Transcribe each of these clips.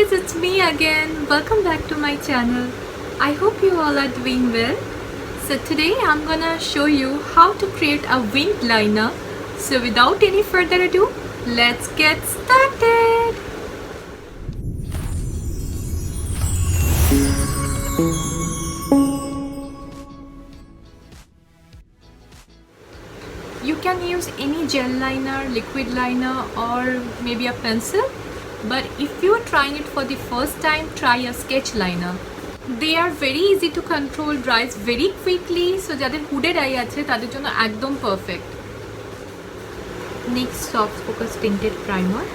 guys, it's me again. Welcome back to my channel. I hope you all are doing well. So today I'm gonna show you how to create a winged liner. So without any further ado, let's get started. You can use any gel liner, liquid liner, or maybe a pencil. But if you are trying it for the first time, try a sketch liner. They are very easy to control, dries very quickly, so যাদের hooded eye আছে তাদের জন্য একদম perfect. Next, soft focus tinted primer.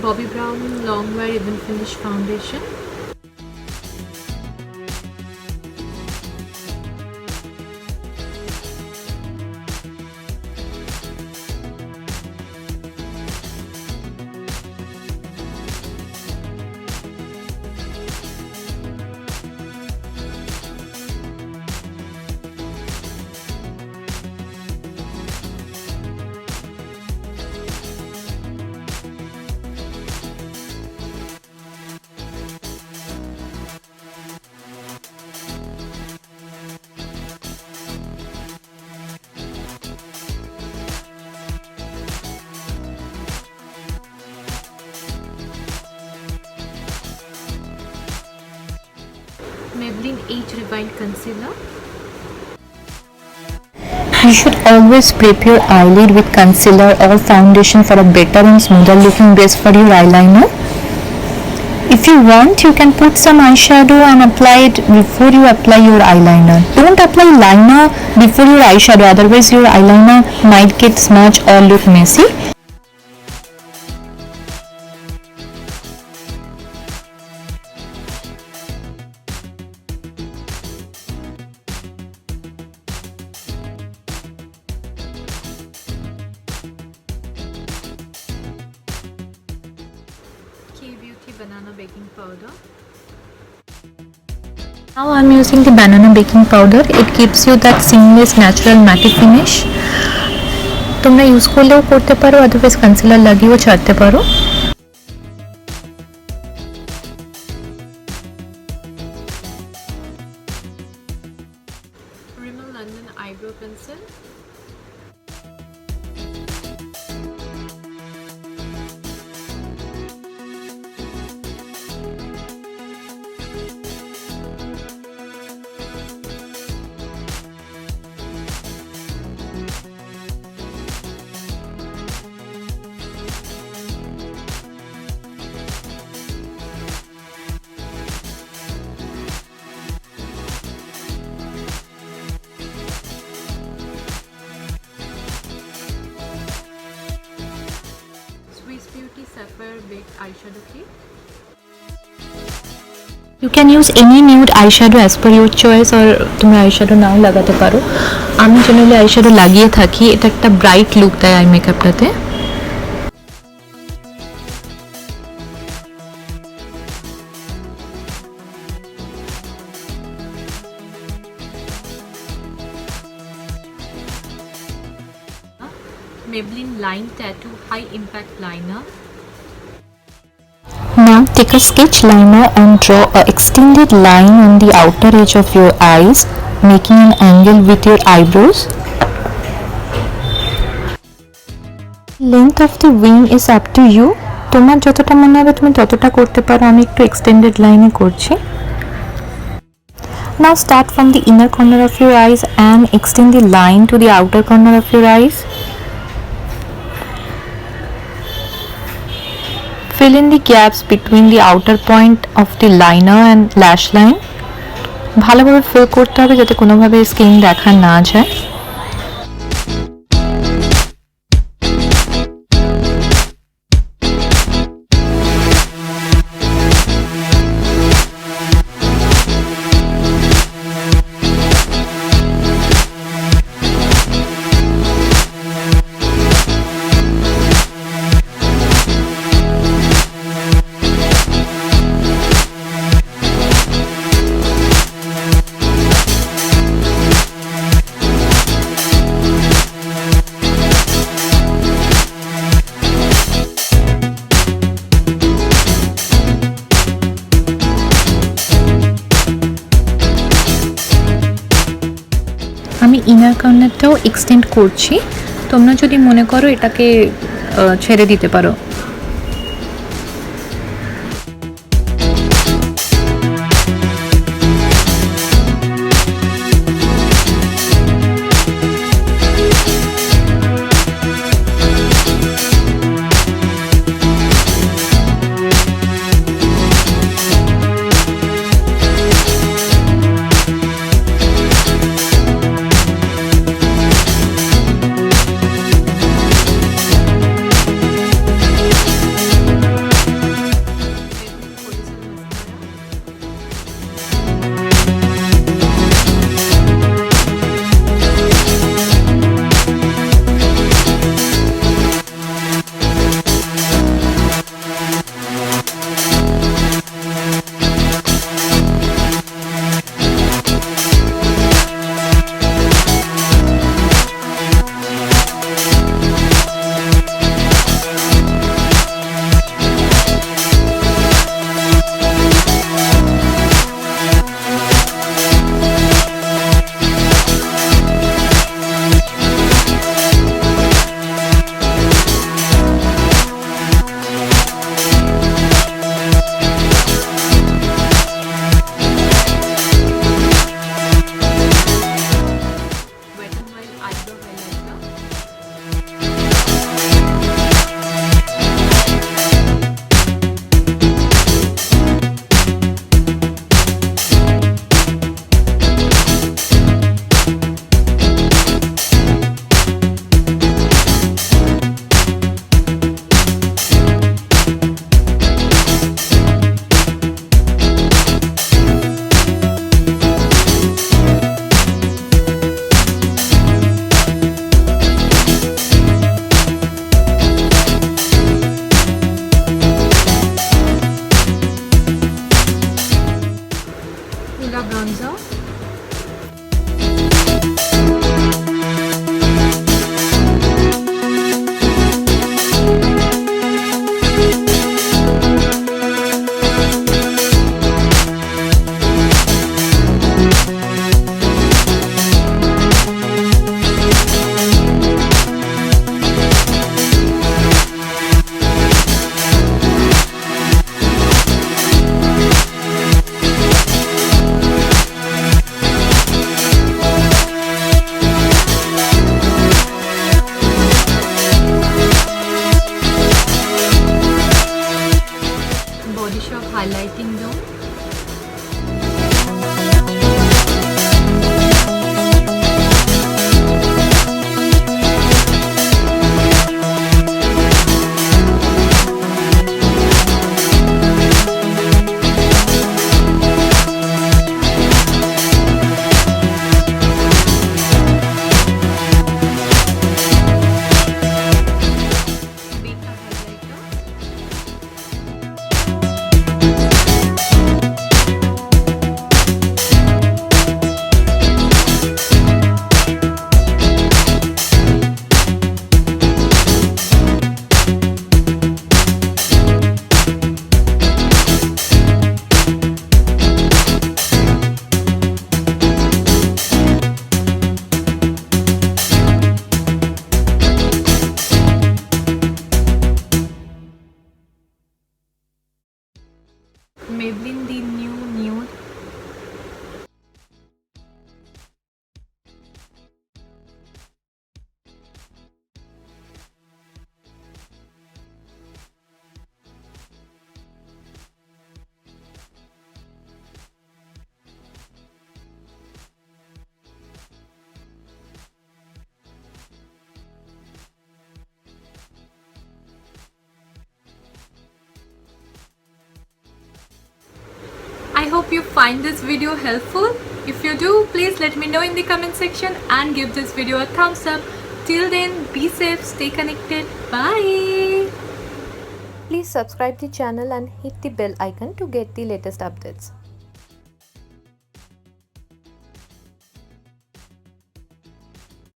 Bobbi Brown Long Wear Even Finish Foundation. Maybelline Age Rewind Concealer. You should always prep your eyelid with concealer or foundation for a better and smoother looking base for your eyeliner. If you want, you can put some eyeshadow and apply it before you apply your eyeliner. Don't apply liner before your eyeshadow, otherwise your eyeliner might get smudged or look messy. Banana baking powder. Now I am using the banana baking powder. It gives you that seamless natural matte finish. তোমরা use করলেও করতে পারো, otherwise concealer লাগিয়েও ছাড়তে পারো। Rimmel London eyebrow pencil. Sapphire Baked Eyeshadow Kit. You can use any nude eyeshadow as per your choice, or তোমরা eyeshadow নাও লাগাতে পারো। আমি জেনারেলি eyeshadow লাগিয়ে থাকি, এটা একটা ব্রাইট লুক দেয় I মেকআপটাতে। Maybelline Line Tattoo High Impact Liner. Now take a sketch liner and draw an extended line on the outer edge of your eyes, making an angle with your eyebrows. Length of the wing is up to you. তোমার যতটা মনে হবে তুমি ততটা করতে পারো, আমি একটু extended line করছি। Now start from the inner corner of your eyes and extend the line to the outer corner of your eyes. Fill in the gaps between the outer point of the liner and lash line. ভালোভাবে fill করতে হবে যাতে কোনোভাবে skin দেখা না যায়। Extend করছি, তোমরা যদি মনে করো এটাকে ছেড়ে দিতে পারো। Highlighting zone. Maybelline the new nude. I hope you find this video helpful. If you do, please let me know in the comment section and give this video a thumbs up. Till then, be safe, stay connected. Bye. Please subscribe the channel and hit the bell icon to get the latest updates.